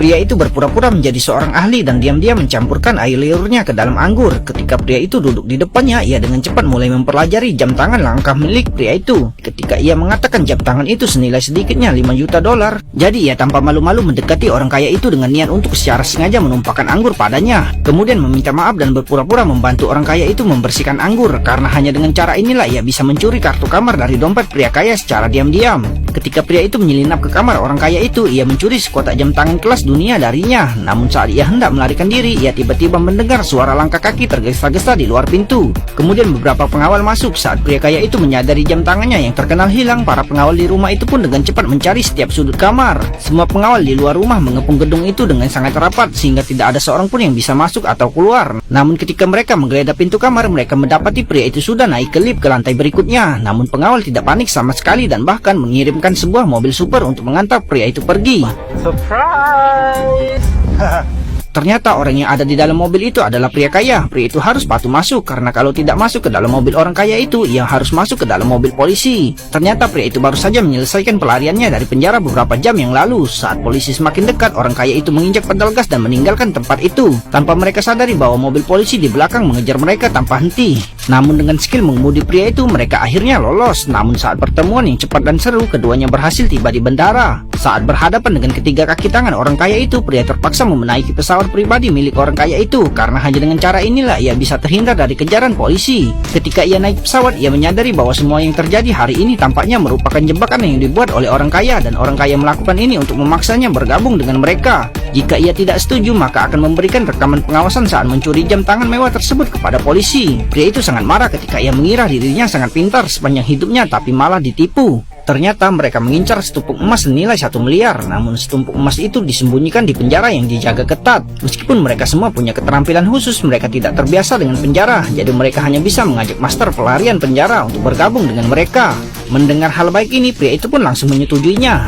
Pria itu berpura-pura menjadi seorang ahli dan diam-diam mencampurkan air liurnya ke dalam anggur. Ketika pria itu duduk di depannya, ia dengan cepat mulai mempelajari jam tangan langkah milik pria itu. Ketika ia mengatakan jam tangan itu senilai sedikitnya 5 juta dolar, jadi ia tanpa malu-malu mendekati orang kaya itu dengan niat untuk secara sengaja menumpahkan anggur padanya. Kemudian meminta maaf dan berpura-pura membantu orang kaya itu membersihkan anggur, karena hanya dengan cara inilah ia bisa mencuri kartu kamar dari dompet pria kaya secara diam-diam. Ketika pria itu menyelinap ke kamar orang kaya itu, ia mencuri sekotak jam tangan kelas dunia darinya. Namun saat ia hendak melarikan diri, ia tiba-tiba mendengar suara langkah kaki tergesa-gesa di luar pintu. Kemudian beberapa pengawal masuk. Saat pria kaya itu menyadari jam tangannya yang terkenal hilang, para pengawal di rumah itu pun dengan cepat mencari setiap sudut kamar. Semua pengawal di luar rumah mengepung gedung itu dengan sangat rapat sehingga tidak ada seorang pun yang bisa masuk atau keluar. Namun ketika mereka menggeledah pintu kamar, mereka mendapati pria itu sudah naik ke lift ke lantai berikutnya. Namun pengawal tidak panik sama sekali dan bahkan mengirimkan sebuah mobil super untuk mengantar pria itu pergi. Surprise! Ternyata orang yang ada di dalam mobil itu adalah pria kaya. Pria itu harus patuh masuk, karena kalau tidak masuk ke dalam mobil orang kaya itu, ia harus masuk ke dalam mobil polisi. Ternyata pria itu baru saja menyelesaikan pelariannya dari penjara beberapa jam yang lalu. Saat polisi semakin dekat, orang kaya itu menginjak pedal gas dan meninggalkan tempat itu, tanpa mereka sadari bahwa mobil polisi di belakang mengejar mereka tanpa henti. Namun dengan skill mengemudi pria itu, mereka akhirnya lolos. Namun saat pertemuan yang cepat dan seru, keduanya berhasil tiba di bandara. Saat berhadapan dengan ketiga kaki tangan orang kaya itu, pria terpaksa menaiki pesawat pribadi milik orang kaya itu, karena hanya dengan cara inilah ia bisa terhindar dari kejaran polisi. Ketika ia naik pesawat, ia menyadari bahwa semua yang terjadi hari ini tampaknya merupakan jebakan yang dibuat oleh orang kaya, dan orang kaya melakukan ini untuk memaksanya bergabung dengan mereka. Jika ia tidak setuju, maka akan memberikan rekaman pengawasan saat mencuri jam tangan mewah tersebut kepada polisi. Pria itu sangat marah ketika ia mengira dirinya sangat pintar sepanjang hidupnya, tapi malah ditipu. Ternyata mereka mengincar setumpuk emas senilai 1 miliar, namun setumpuk emas itu disembunyikan di penjara yang dijaga ketat. Meskipun mereka semua punya keterampilan khusus, mereka tidak terbiasa dengan penjara, jadi mereka hanya bisa mengajak master pelarian penjara untuk bergabung dengan mereka. Mendengar hal baik ini, pria itu pun langsung menyetujuinya.